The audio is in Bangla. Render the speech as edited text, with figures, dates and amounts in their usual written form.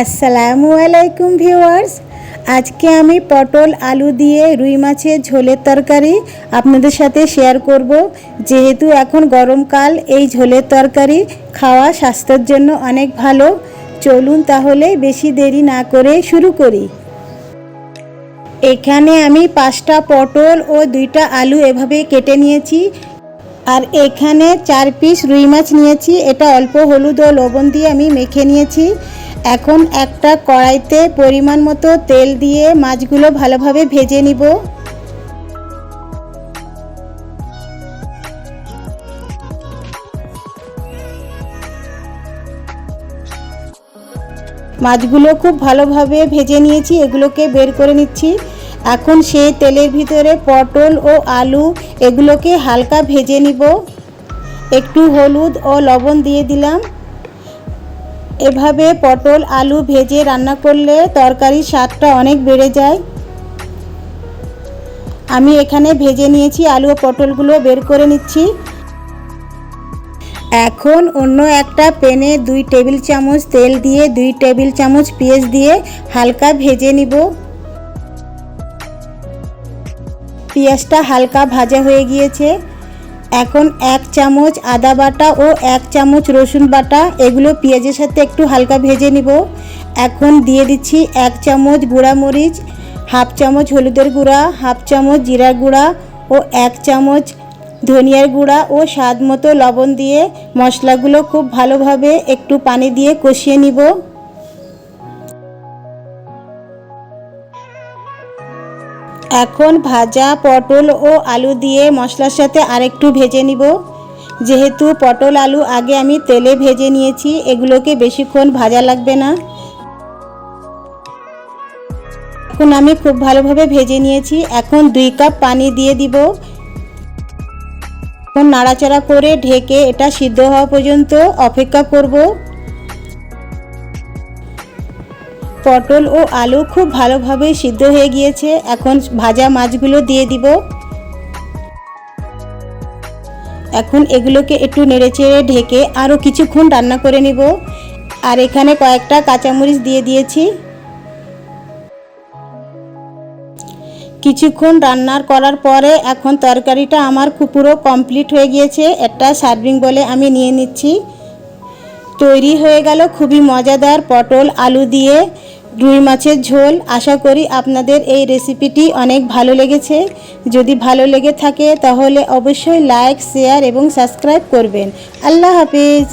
আসসালামু আলাইকুম ভিউয়ার্স। আজকে আমি পটল আলু দিয়ে রুই মাছের ঝোলের তরকারি আপনাদের সাথে শেয়ার করব। যেহেতু এখন গরমকাল, এই ঝোলের তরকারি খাওয়া স্বাস্থ্যের জন্য অনেক ভালো। চলুন তাহলে বেশি দেরি না করে শুরু করি। এখানে আমি 5টা পটল ও 2টা আলু এভাবে কেটে নিয়েছি, আর এখানে 4 পিস রুই মাছ নিয়েছি। এটা অল্প হলুদ ও লবণ দিয়ে আমি মেখে নিয়েছি। এখন একটা কড়াইতে পরিমাণ মতো তেল দিয়ে মাছগুলো ভালোভাবে ভেজে নিব। মাছগুলো খুব ভালোভাবে ভেজে নিয়েছি, এগুলোকে বের করে নিচ্ছি। এখন সেই তেলের ভিতরে পটল ও আলু এগুলোকে হালকা ভেজে নিব। একটু হলুদ ও লবণ দিয়ে দিলাম। এভাবে পটল আলু ভেজে রান্না করলে তরকারির স্বাদটা অনেক বেড়ে যায়। আমি এখানে ভেজে নিয়েছি, আলু ও পটলগুলো বের করে নিচ্ছি। এখন অন্য একটা প্যানে 2 টেবিল চামচ তেল দিয়ে 2 টেবিল চামচ পেঁয়াজ দিয়ে হালকা ভেজে নিব। পেঁয়াজটা হালকা ভাজা হয়ে গিয়েছে। এখন 1 চামচ আদা বাটা ও 1 চামচ রসুন বাটা, এগুলো পেঁয়াজের সাথে একটু হালকা ভেজে নিব। এখন দিয়ে দিচ্ছি 1 চামচ গুঁড়া মরিচ, 1/2 চামচ হলুদের গুঁড়া, 1/2 চামচ জিরার গুঁড়া ও 1 চামচ ধনিয়ার গুঁড়া ও স্বাদ মতো লবণ দিয়ে মশলাগুলো খুব ভালোভাবে একটু পানি দিয়ে কষিয়ে নিব। এখন ভাজা পটল ও আলু দিয়ে মশলার সাথে আরেকটু ভেজে নিব। যেহেতু পটল আলু আগে আমি তেলে ভেজে নিয়েছি, এগুলোকে বেশিক্ষণ ভাজা লাগবে না। এখন আমি খুব ভালোভাবে ভেজে নিয়েছি। এখন 2 কাপ পানি দিয়ে দিব। এখন নাড়াচাড়া করে ঢেকে এটা সিদ্ধ হওয়া পর্যন্ত অপেক্ষা করব। পটল ও আলু খুব ভালোভাবে সিদ্ধ হয়ে গিয়েছে। এখন ভাজা মাছগুলো দিয়ে দিব। এখন এগুলোকে একটু নেড়েচেড়ে ঢেকে আরও কিছুক্ষণ রান্না করে নিব। আর এখানে কয়েকটা কাঁচামরিচ দিয়ে দিয়েছি। কিছুক্ষণ রান্নার করার পরে এখন তরকারিটা আমার পুরো কমপ্লিট হয়ে গিয়েছে। একটা সার্ভিং বলে আমি নিয়ে নিচ্ছি। তৈরি হয়ে গেল খুবই মজাদার পটল আলু দিয়ে রুই মাছের ঝোল। আশা করি আপনাদের এই রেসিপিটি অনেক ভালো লেগেছে। যদি ভালো লেগে থাকে তাহলে অবশ্যই লাইক, শেয়ার এবং সাবস্ক্রাইব করবেন। আল্লাহ হাফিজ।